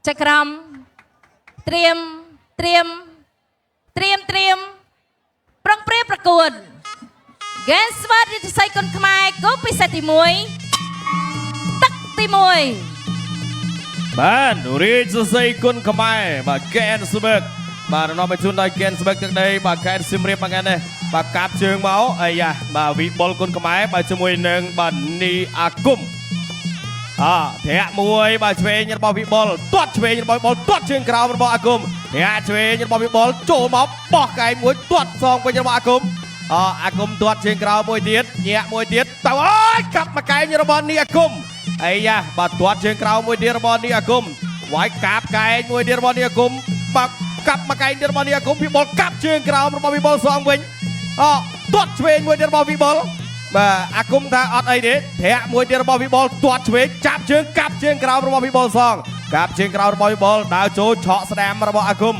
ចក្រមត្រៀមប្រឹងព្រៀបប្រកួត Gen ស្វាតយុទ្ធសាស្ត្រគុនខ្មែរគូពិសេសទី1ទឹកទី1បានរាជសរសៃគុនខ្មែរបាទកែនស្បឹកបាទនាំបញ្ជូនដោយកែនស្បឹកទឹកដីបាទកែនសៀមរាបមកនេះបាទកាប់ជើងមកអាយ៉ាបាទវិបុលគុនខ្មែរបាទជាមួយនឹងបាទនីអាគមធាក់មួយបាទឆ្វេងរបស់វិបុលទាត់ឆ្វេងរបស់វិបុលទាត់ជើងក្រោមរបស់អាគមធាក់ឆ្វេងរបស់វិបុលចូលមកបោះកែងមួយទាត់សងវិញរបស់អាគមអាគមទាត់ជើងក្រោមមួយទៀតញាក់មួយទៀតទៅអើយកាប់មកកែងរបស់នីអាគមអាយ៉ាបាទទាត់ជើងក្រោមមួយទៀតរបស់នីអាគមវាយកាប់កែងមួយទៀតរបស់នីអាគមបាទកាប់មកកែងទៀតរបស់នីអាគមវិបុលកាប់ជើងក្រោមរបស់វិបុលសងវិញទាត់ឆ្វេងមួយទៀតរបស់វិបុលបាទអាគមថាអត់អីទេធាក់មួយទៀតរបស់វិបុលទាត់ឆ្វេងចាប់ជើងកាប់ជើងក្រោមរបស់វិបុលសងកាប់ជើងក្រោមរបស់វិបុលដើរចូលឆក់ស្ដាមរបស់អាគម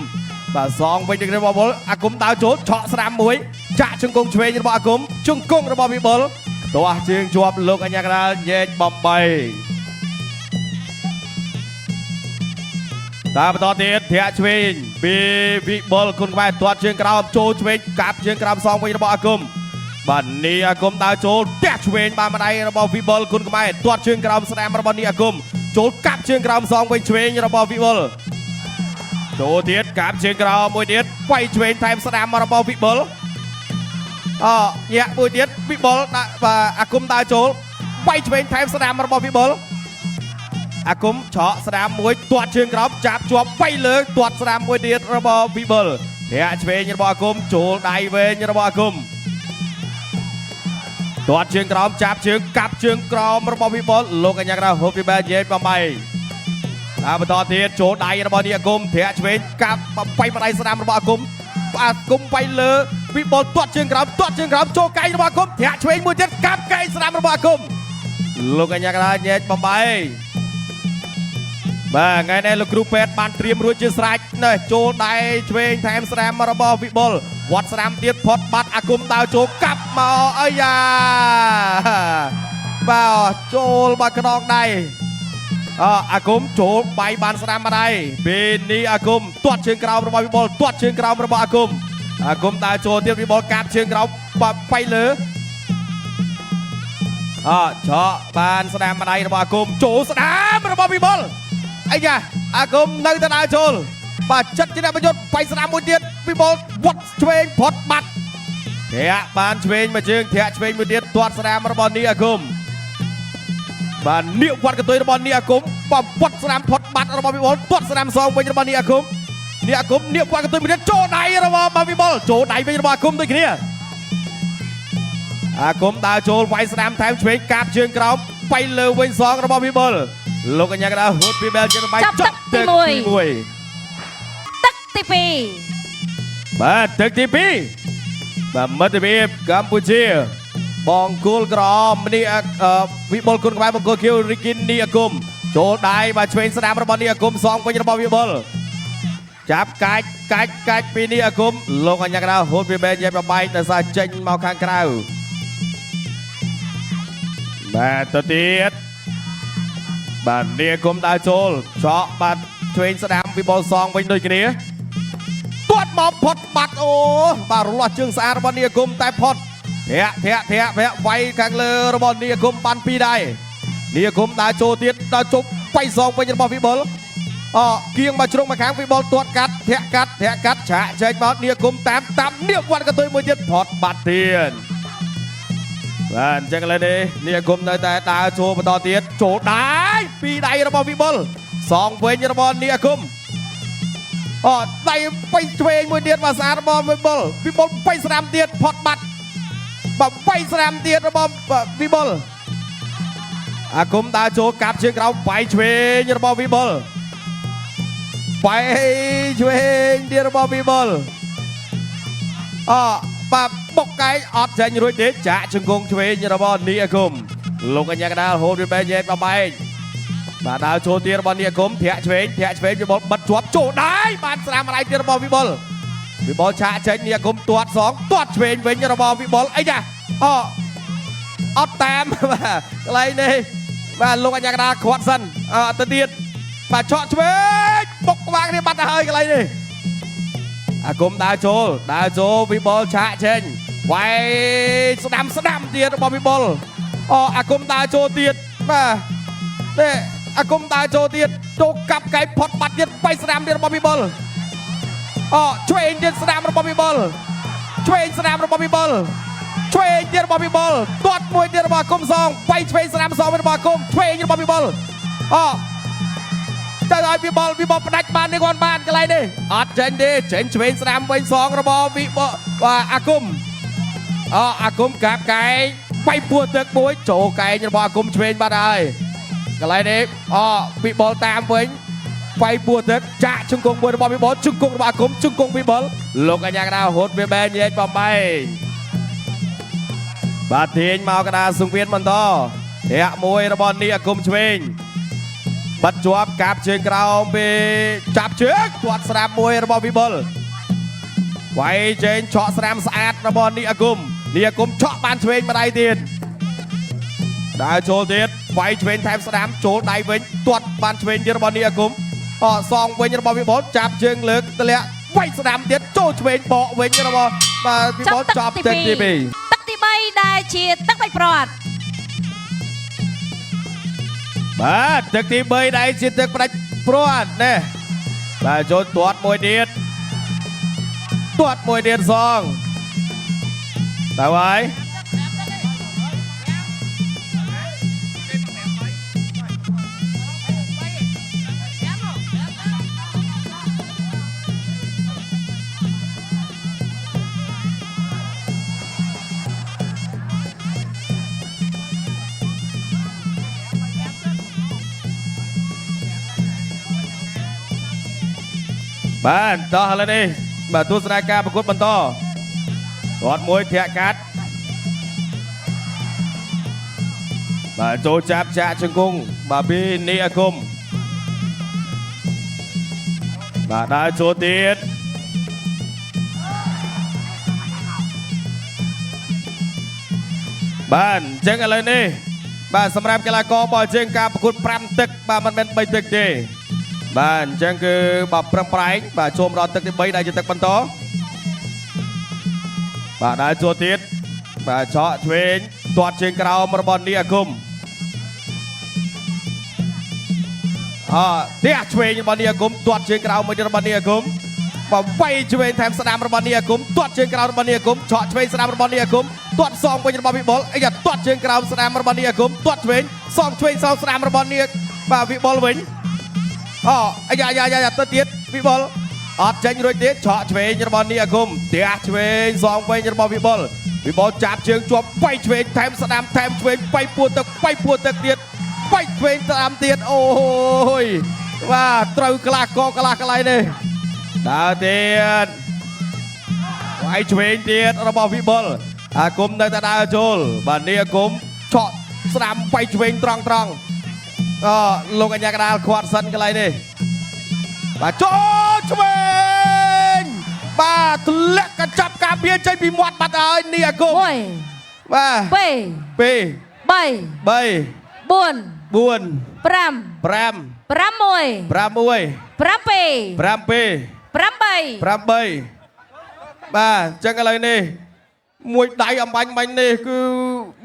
បាទសងវិញទៅរបស់វិបុលអាគមដើរចូលឆក់ស្ដាមមួយចាក់ជង្គង់ឆ្វេងរបស់អាគមជង្គង់របស់វិបុលទាស់ជើងជាប់លោកអញ្ញាកដាលញែកបំបីតាមបន្តទៀតធាក់ឆ្វេងពីវិបុលគុនខ្មែរទាត់ជើងក្រោមចូលឆ្វេងកាប់ជើងក្រោមសងវិញរបស់អាគមបាទនីអាគមដើរចូលទះឆ្វេងបានម្ដាយរបស់វិបុលគុនខ្មែរទាត់ជើងក្រោមស្ដាមរបស់នីអាគមចូលកាប់ជើងក្រោមសងវិញឆ្វេងរបស់វិបុលចូលទៀតកាប់ជើងក្រោមមួយទៀតវាយឆ្វេងថែមស្ដាមរបស់វិបុលញាក់មួយទៀតវិបុលបាទអាគមដើរចូលវាយឆ្វេងថែមស្ដាមរបស់វិបុលអាគមឆក់ស្ដាមមួយទាត់ជើងក្រោមចាប់ជាប់វាយលើទាត់ស្ដាមមួយទៀតរបស់វិបុលធាក់ឆ្វេងរបស់អាគមចូលដៃវែងរបស់អាគមទាត់ជើងក្រោមចាប់ជើងកាប់ជើងក្រោមរបស់វិបុលលោកអញ្ញាកដាហូបពីបែញេបំបីតាមបន្តទៀតចូលដៃរបស់នីអាគមធាក់ឆ្វេងកាប់បៃម្ដាយស្ដាមរបស់អាគមវាយលើវិបុលទាត់ជើងក្រោមចូលកែងរបស់អាគមធាក់ឆ្វេងមួយទៀតកាប់កែងស្ដាមរបស់អាគមលោកអញ្ញាកដាញែកបំបីបាទថ្ងៃនេះលោកគ្រូពេទ្យបានត្រៀមរួចជាស្រេចនេះចូលដៃឆ្វេងថែមស្ដាមរបស់វិបុលវត្តស្ដាមទៀតផុតបាត់អាគមដើរចូលកាប់មកអាយ៉ាបាទចូលបាត់ខ្នងដៃអាគមចូលបាយបានស្ដាមម្ដាយពេលនេះអាគមទាត់ជើងក្រោមរបស់វិបុលទាត់ជើងក្រោមរបស់អាគមដើរចូលទៀតវិបុលកាប់ជើងក្រោមបាយលើឆក់បានស្ដាមម្ដាយរបស់អាគមចូលស្ដាមរបស់វិបុលអាយ៉ាអាគមនៅតែដើរចូលបាទចិត្តជាអ្នកប្រយុទ្ធបាយស្ដាមមួយទៀតវិបុលវត្តឆ្វេងផុតបាត់ធាក់បានឆ្វេងមួយជើងធាក់ឆ្វេងមួយទៀតទាត់ស្ដាមរបស់នីអាគមបាទនាគវត្តកតុយរបស់នីអាគមបាទវត្តស្ដាមផុតបាត់របស់វិបុលទាត់ស្ដាមសងវិញរបស់នីអាគមនាគវត្តកតុយមួយទៀតចូលដៃរបស់វិបុលចូលដៃវិញរបស់អាគមដូចគ្នាអាគមដើរចូលវាយស្ដាមថែមឆ្វេងកាប់ជើងក្រោមវាយលើវិញសងរបស់វិបុលលោកអញ្ញាកដាហូតពីបែលជាបាយចប់ទឹកទី1ទឹកទី2បាទទឹកទី2បាទមិត្តភាពកម្ពុជាបងគូលក្រមនេះវិបុលគុនក្បែរបង្គោលខៀវរីគីននីអាគមចូលដៃបាទឆ្វេងស្ដាមរបស់នីអាគមសងវិញរបស់វិបុលចាប់កាច់ពីនីអាគមលោកអញ្ញាកដាហូតពីបែលជាបាយដោយសារចេញមកខាងក្រៅបាទទៅទៀតបាទនីអាគមដើរចូលឆក់បាទឆ្វេងស្ដាមវិបុលសងវិញដូចគ្នាទាត់មកផុតបាត់អូបាទរលាស់ជើងស្អាតរបស់នីអាគមតែផុតធាក់វាយខាងលើរបស់នីអាគមបានពីរដៃនីអាគមដើរចូលទៀតដើរជប់វាយសងវិញរបស់វិបុលគៀងមកជ្រុងមកខាងវិបុលទាត់កាត់ធាក់កាត់ឆាក់ចេញមកនីអាគមតាមនាគវត្តកតុយមួយទៀតផុតបាត់ទៀតបាទអញ្ចឹងឥឡូវនេះនីអាគមនៅតែដើរចូលបន្តទៀតចូលដៃពីរដៃរបស់វិបុលសងវិញរបស់នីអាគមដៃបៃឆ្វេងមួយទៀតបាទស្អាតរបស់វិបុលបៃស្ដាមទៀតផុតបាត់បាទបៃស្ដាមទៀតរបស់វិបុលអាគមដើរចូលកាប់ជើងក្រោមបៃឆ្វេងរបស់វិបុលបៃឆ្វេងទៀតរបស់វិបុលបាទបុកកែងអត់ចាញ់រួចទេចាក់ជង្គង់ឆ្វេងរបស់នីអាគមលោកអញ្ញាកដាហូតពីបែញេបបែកបាទដើរចូលទៀតរបស់នីអាគមធាក់ឆ្វេងវិបុលបិទជាប់ចូលដៃបានស្ដាមម្ដាយទៀតរបស់វិបុលឆាក់ចេញនីអាគមទាត់សងទាត់ឆ្វេងវិញរបស់វិបុលអីចាអត់តាមបាទកន្លែងនេះបាទលោកអញ្ញាកដាខាត់សិនទៅទៀតបាទឆក់ឆ្វេង បុកក្បាលគ្នាបាត់ទៅហើយកន្លែងនេះអាគមដើរចូលវិបុលឆាកចេញវាយស្ដាំទៀតរបស់វិបុលអូអាគមដើរចូលទៀតបាទនេះអាគមដើរចូលទៀតចូលកាប់កែផុតបាត់ទៀតវាយស្ដាំទៀតរបស់វិបុលអូឆ្វេងទៀតស្ដាំរបស់វិបុលឆ្វេងស្ដាំរបស់វិបុលឆ្វេងទៀតរបស់វិបុលទាត់មួយទៀតរបស់អាគមសងវាយឆ្វេងស្ដាំសងរបស់អាគមឆ្វេងរបស់វិបុលអូទៅឲ្យវិបុលផ្ដាច់បាននេះគាត់បានកន្លែងនេះអត់ចេញទេចេញឆ្វេងស្ដាំវិញសងរបស់វិបុលបាទអាគមអាគមកាប់កែងវាយពោះទឹកមួយចូលកែងរបស់អាគមឆ្វេងបាត់ហើយកន្លែងនេះវិបុលតាមវិញវាយពោះទឹកចាក់ជង្គង់មួយរបស់វិបុលជង្គង់របស់អាគមជង្គង់វិបុលលោកអាញាកដារហូតវាបែនញែកបំបែងបាទទាញមកកដាសង្វៀនបន្តធាក់មួយរបស់នេះអាគមឆ្វេងបាត់ជាប់កាប់ជើងក្រោមពេលចាប់ជើងទាត់ស្ដាប់មួយរបស់វិបុលវាយចេញឆក់ស្រាមស្អាតរបស់នេះអាគមឆក់បានឆ្វេងម្ដាយទៀតដើរចូលទៀតវាយឆ្វេងថែមស្ដាំចូលដៃវិញទាត់បានឆ្វេងទៀតរបស់នេះអាគមសងវិញរបស់វិបុលចាប់ជើងលើកទម្លាក់វាយស្ដាំទៀតចូលឆ្វេងបកវិញរបស់បាទវិបុលចប់ទឹកទី2ទឹកទី3ដែលជាទឹកបៃព្រាត់បាទទឹកទី3ដែលជាទឹកផ្ដាច់ព្រាត់ណែបាទចូលទាត់មួយទៀតសងតើហើយបាទតោះឥឡូវនេះបាទទស្សនាការប្រកួតបន្តទាត់មួយធាក់កាត់បាទចូលចាប់ចាក់ជង្គង់បាទពីនេះអាគមបាទដើរចូលទៀតបាទអញ្ចឹងឥឡូវនេះបាទសម្រាប់កីឡាករបោះជើងការប្រកួត5ទឹកបាទមិនមែន3ទឹកទេបាទអញ្ចឹងគឺបាទប្រឹងប្រែងបាទចូលមកដល់ទឹកទី3ដែលជាទឹកបន្តបាទដើរចូលទៀតបាទឆក់ឆ្វេងទាត់ជើងក្រោមរបស់នេះអាគមទះឆ្វេងរបស់នេះអាគមទាត់ជើងក្រោមមួយរបស់នេះអាគមបាទវាយឆ្វេងថែមស្ដាំរបស់នេះអាគមទាត់ជើងក្រោមរបស់នេះអាគមឆក់ឆ្វេងស្ដាំរបស់នេះអាគមទាត់សងវិញរបស់វិបុលទាត់ជើងក្រោមស្ដាំរបស់នេះអាគមទាត់ឆ្វេងសងស្ដាំរបស់នេះបាទវិបុលវិញទៅទៀតវិបុលអត់ចេញរួចទៀតឆក់ឆ្វេងរបស់នេះអាគមទះឆ្វេងសងវិញរបស់វិបុលចាប់ជើងជាប់វាយឆ្វេងថែមស្ដាំថែមឆ្វេងវាយពោះទឹកទៀតវាយឆ្វេងស្ដាំទៀតអូយបាទត្រូវកន្លះកន្លះកន្លែងនេះដើរទៀតវាយឆ្វេងទៀតរបស់វិបុលអាគមនៅតែដើរចូលបាទនេះអាគមឆក់ស្ដាំវាយឆ្វេងត្រង់លោកអញ្ញាកដាលខាត់សិនកន្លែងនេះបាទចូលឆ្វេងបាទទម្លាក់កញ្ចប់ការពារចេញពីមាត់បាត់ហើយនេះអាគមបាទ2 3 4 5 បាទអញ្ចឹងឥឡូវនេះមួយដៃអំបញ្ញបាញ់នេះគឺ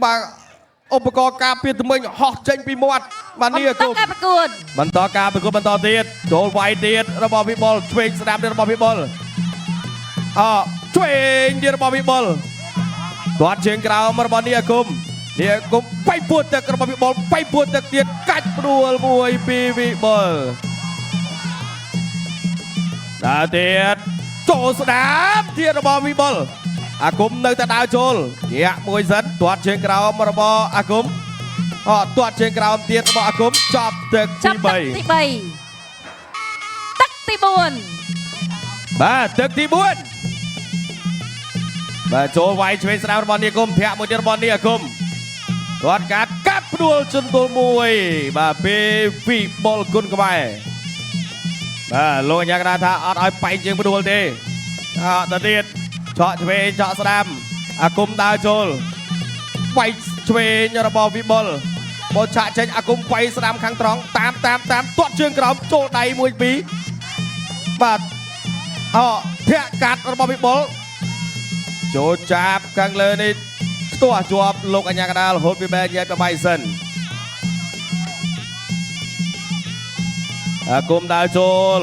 បាទឧបករណ៍ការពារទំនិញហោះចេញពីមាត់បាទនេះអាគមបន្តការប្រកួតបន្តទៀតចូលវាយទៀតរបស់វិបុលឆ្វេងស្ដាំទៀតរបស់វិបុលឆ្វេងទៀតរបស់វិបុលទាត់ជើងក្រោមរបស់នេះអាគមវាយពោះទឹករបស់វិបុលវាយពោះទឹកទៀតកាច់ព្រួលមួយពីវិបុលដើរទៀតចូលស្ដាំទៀតរបស់វិបុលអាគមនៅតែដើរចូលធាក់មួយសិនទាត់ជើងក្រោមរបស់អាគមទាត់ជើងក្រោមទៀតរបស់អាគមចប់ទឹកទី3ទឹកទី4បាទទឹកទី4បាទចូលវាយឆ្វេងស្ដាំរបស់នេះអាគមធាក់មួយទៀតរបស់នេះអាគមទាត់កាត់ផ្ដួលជន្ទល់មួយបាទពេលវិបុលគុណខ្មែរបាទលោកអញ្ញាកដាថាអត់ឲ្យបែកជើងផ្ដួលទេទៅទៀតឆក់ឆ្វេងឆក់ស្ដាំអាគមដើរចូលវាយឆ្វេងរបស់វិបុលបោឆាក់ចេញអាគមវាយស្ដាំខាងត្រង់តាមទាត់ជើងក្រោមចូលដៃ1 2 បាទធាក់កាត់របស់វិបុលចូលចាប់ខាងលើនេះស្ទោះជាប់លោកអញ្ញាកដាលរហូតពីបែរញែកបបៃសិនគុំដើរចូល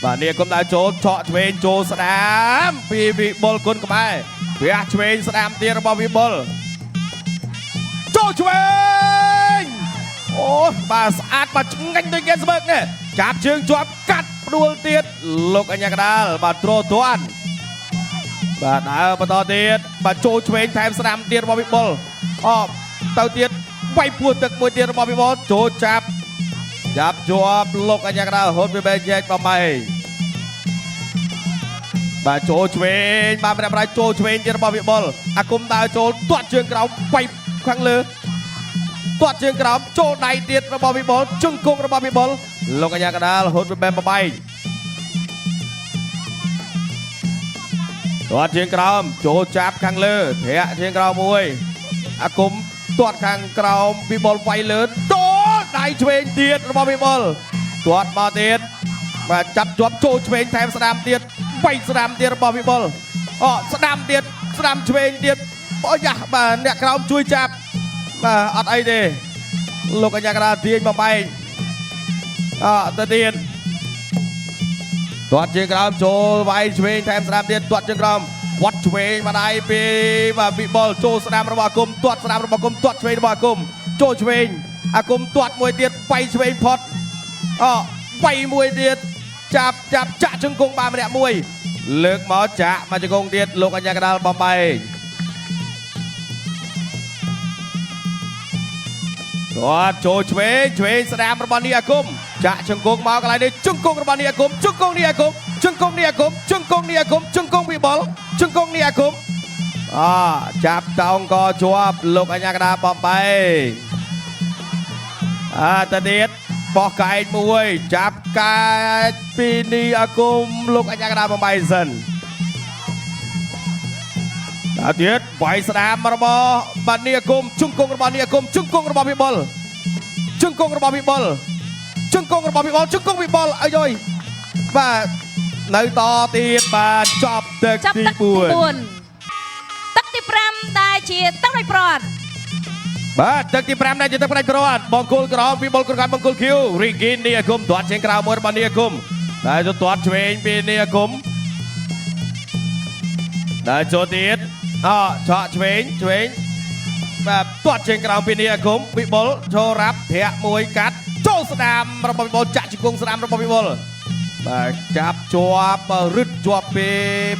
បាទនេះគុំដើរចូលឆក់ឆ្វេងចូលស្ដាមពីវិបុលគុណក្បែរវះឆ្វេងស្ដាមទៀតរបស់វិបុលចូលឆ្វេងអូបាទស្អាតបាទឆ្ងាញ់ដូចគេស្មើកនេះចាប់ជើងជាប់កាត់ផ្ដួលទៀតលោកអញ្ញាកដាលបាទទ្រទាន់បាទដើរបន្តទៀតបាទចូលឆ្វេងថែមស្ដាមទៀតរបស់វិបុលទៅទៀតវាយពួរទឹកមួយទៀតរបស់វិបុលចូលចាប់ជាប់លោកអញ្ញាកដាលរហូតពីបែរញែកបំបីបាទចូលឆ្វេងបាទម្នាក់ម្នាក់ចូលឆ្វេងទៀតរបស់វិបុលអាគុំដើរចូលទាត់ជើងក្រោមវាយខាងលើទាត់ជើងក្រោមចូលដៃទៀតរបស់វិបុលជង្គង់របស់វិបុលលោកអញ្ញាកដាលរហូតពីបែរបំបីទាត់ជើងក្រោមចូលចាប់ខាងលើធាក់ជើងក្រោមមួយអាគុំទាត់ខាងក្រោមវិបុលវាយលើចូលដៃឆ្វេងទៀតរបស់វិបុលទាត់មកទៀតបាទចាប់ជាប់ចូលឆ្វេងថែមស្ដាមទៀតវាយស្ដាមទៀតរបស់វិបុលស្ដាមទៀតស្ដាមឆ្វេងទៀតយ៉ាបាទអ្នកក្រោមជួយចាប់បាទអត់អីទេលោកអញ្ញាកដាលទាញបំបែកទៅទៀតទាត់ជើងក្រោមចូលវាយឆ្វេងថែមស្ដាមទៀតទាត់ជើងក្រោមវត្តឆ្វេងមកដៃពីបាទវិបុលចូលស្ដាមរបស់អាគុំទាត់ស្ដាមរបស់អាគុំទាត់ឆ្វេងរបស់អាគុំចូលឆ្វេងអាគុំទាត់មួយទៀតវាយឆ្វេងផុតវាយមួយទៀតចាប់ចាក់ជង្គង់បានម្នាក់មួយលើកមកចាក់មកជង្គង់ទៀតលោកអញ្ញាកដាលបំបែកគាត់ចូលឆ្វេងស្ដាមរបស់នេះអាគុំចាក់ជង្គង់មកកន្លែងនេះជង្គង់របស់នេះអាគុំជង្គង់នេះអាគុំជង្គង់នេះអាគុំជង្គង់នេះអាគុំជង្គង់វិបុលជង្គង់នេះអាគុំចាប់តោងកជាប់លោកអញ្ញាកដាលបំបែកទៅទៀតបោះកែកមួយចាប់កែកពីនេះអាគុំលោកអញ្ញាកដាលបំបែកសិនដល់ទៀតវាយស្ដាមរបស់បាទនេះអាគុំជង្គង់របស់នេះអាគុំជង្គង់របស់វិបុលជង្គង់របស់វិបុលជង្គង់របស់វិបុលជង្គង់វិបុលអីយបាទនៅតទៀតបាទចប់ទឹកទី4ទឹកទី5ដែលជាទឹកដោយប្រត់បាទទឹកទី5ដែលជាទឹកផ្ដាច់ប្រត់បង្គោលក្រោមវិបុលក្រោមបង្គោលឃីវរីគីននេះអាគុំទាត់ជើងក្រៅមួយរបស់នេះអាគុំដែលទៅទាត់ឆ្វេងពីនេះអាគុំដែលចូលទៀតឆក់ឆ្វេងបាទទាត់ជើងក្រៅពីនេះអាគុំវិបុលចូលរ៉ាប់ធាក់មួយកាត់ចូលស្ដាមរបស់វិបុលចាក់ជង្គង់ស្ដាមរបស់វិបុលបាទចាប់ជាប់រឹតជាប់ពី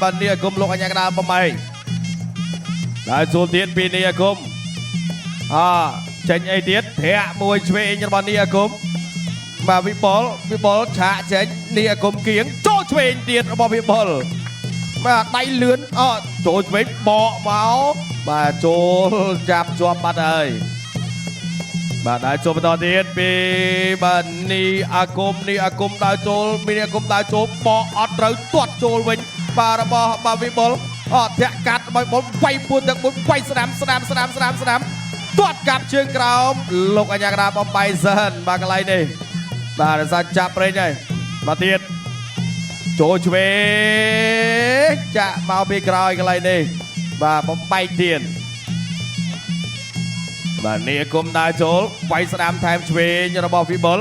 បាទនេះអាគុំលោកអញ្ញាកដាលបំបែកដែលចូលទៀតពីនេះអាគុំចេញអីទៀតធាក់មួយឆ្វេងរបស់នេះអាគុំបាទវិបុលឆាកចេញនេះអាគុំគៀងចូលឆ្វេងទៀតរបស់វិបុលបាទដៃលឿនចូលឆ្វេងបកមកបាទចូលចាប់ជាប់បាត់ហើយបាទដើរចូលបន្តទៀតពីបាទនេះអាគុំដើរចូលមានអាគុំដើរចូលបកអត់ត្រូវទាត់ចូលវិញបាទរបស់បាទវិបុលធាក់កាត់របស់វិបុលវាយពួនទឹកមួយវាយស្ដាមទាត់កាប់ជើងក្រោមលោកអញ្ញាកដាលបំបែកសិនបាទកន្លែងនេះបាទរសាចាប់ប្រេងហើយមកទៀតចូលឆ្វេងចាក់មកពីក្រោយកន្លែងនេះបាទបំបែកទៀតបាទនេះគុំដើរចូលវាយស្ដាមថែមឆ្វេងរបស់វិបុល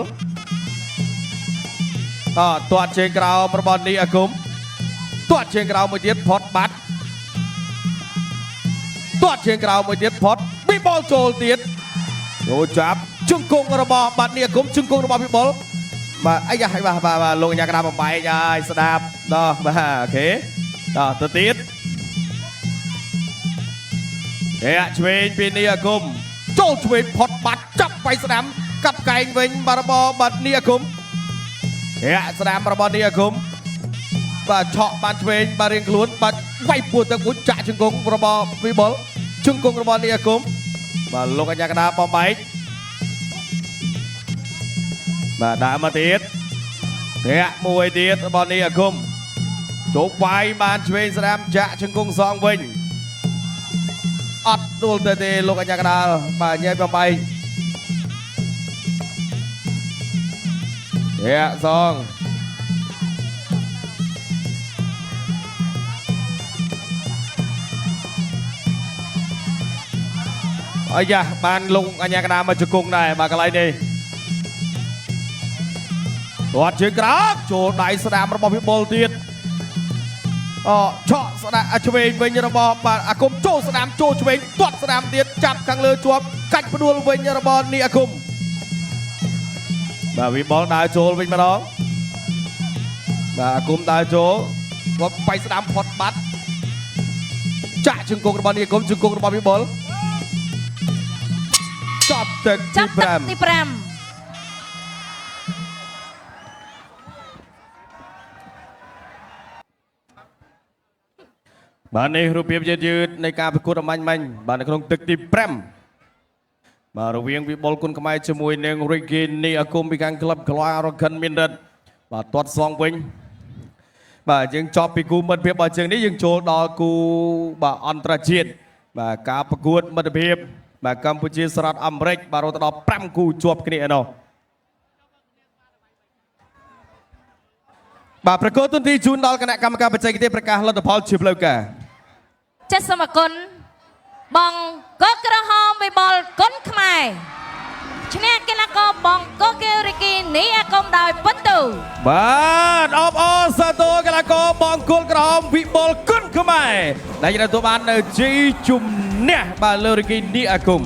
ទាត់ជើងក្រោមរបស់នេះអាគុំទាត់ជើងក្រោមមួយទៀតផុតបាត់ទាត់ជើងក្រោមមួយទៀតផុតវិបុលចូលទៀតចូលចាប់ជង្គង់របស់បាទនេះអាគុំជង្គង់របស់វិបុលបាទអាយ៉ាបាទលោកអញ្ញាកដាលបំបែកហើយស្ដាប់ដល់បាទអូខេទៅទៀតឆ្វេងពីនេះអាគុំចូលឆ្វេងផុតបាត់ចាប់វាយស្ដាំកាប់កែងវិញបាទរបស់បាទនេះអាគុំស្ដាំរបស់នេះអាគុំបាទឆក់បានឆ្វេងបាទរៀងខ្លួនបាទវាយពួរទឹកមួយចាក់ជង្គង់របស់វិបុលជង្គង់របស់នេះអាគុំបាទលោកអញ្ញាកដាលបំបែកបាទដើរមកទៀតធាក់មួយទៀតរបស់នេះអាគុំចូលវាយបានឆ្វេងស្ដាំចាក់ជង្គង់សងវិញអត់ដួលទៅទេលោកអញ្ញាកដាលបាទញ៉ៃបំបែកធាក់សង អាយ៉ាបានលងអញ្ញាកណាមកជង្គង់ដែរបាទកន្លែងនេះគាត់ជើងក្រោកចូលដៃស្ដាមរបស់វិបុលទៀតឆក់ស្ដាឆ្វេងវិញរបស់បាទអាគមចូលស្ដាមចូលឆ្វេងទាត់ស្ដាមទៀតចាប់ខាងលើជាប់កាច់ផ្ដួលវិញរបស់នេះអាគមបាទវិបុលដើរចូលវិញម្ដងបាទអាគមដើរចូលគាត់បាយស្ដាមផុតបាត់ចាក់ជង្គង់របស់នេះអាគមជង្គង់របស់វិបុលចាប់ទឹកទី5បាទនេះរូបភាពយឺតៗនៃការប្រកួតអំញ្ញបាទនៅក្នុងទឹកទី5បាទរវាងវិបុលគុណខ្មែរជាមួយនឹងរីគីនីអាគមពីខាងក្លឹបក្លារកិនមានរិទ្ធបាទទាត់សងវិញបាទយើងចប់ពីគូមិត្តភាពរបស់ជើងនេះយើងចូលដល់គូបាទអន្តរជាតិបាទការប្រកួតមិត្តភាពបាទកម្ពុជាសហរដ្ឋអាមេរិកបាទរហូតដល់5គូជាប់គ្នាឯណោះបាទប្រកួតទុនទីជូនដល់គណៈកម្មការបច្ចេកទេសប្រកាសលទ្ធផលជាផ្លូវការចាសសូមអគុណបងកូនក្រហមវិបុលគុណខ្មែរឈ្នះកីឡាករបងកូកេរីគីនីអាគមដោយពិន្ទុបាទអបអរសាទរកីឡាករបងកូនក្រហមវិបុលគុណខ្មែរដែលទទួលបាននៅជ័យជំនះបាទលើរីគីនីអាគម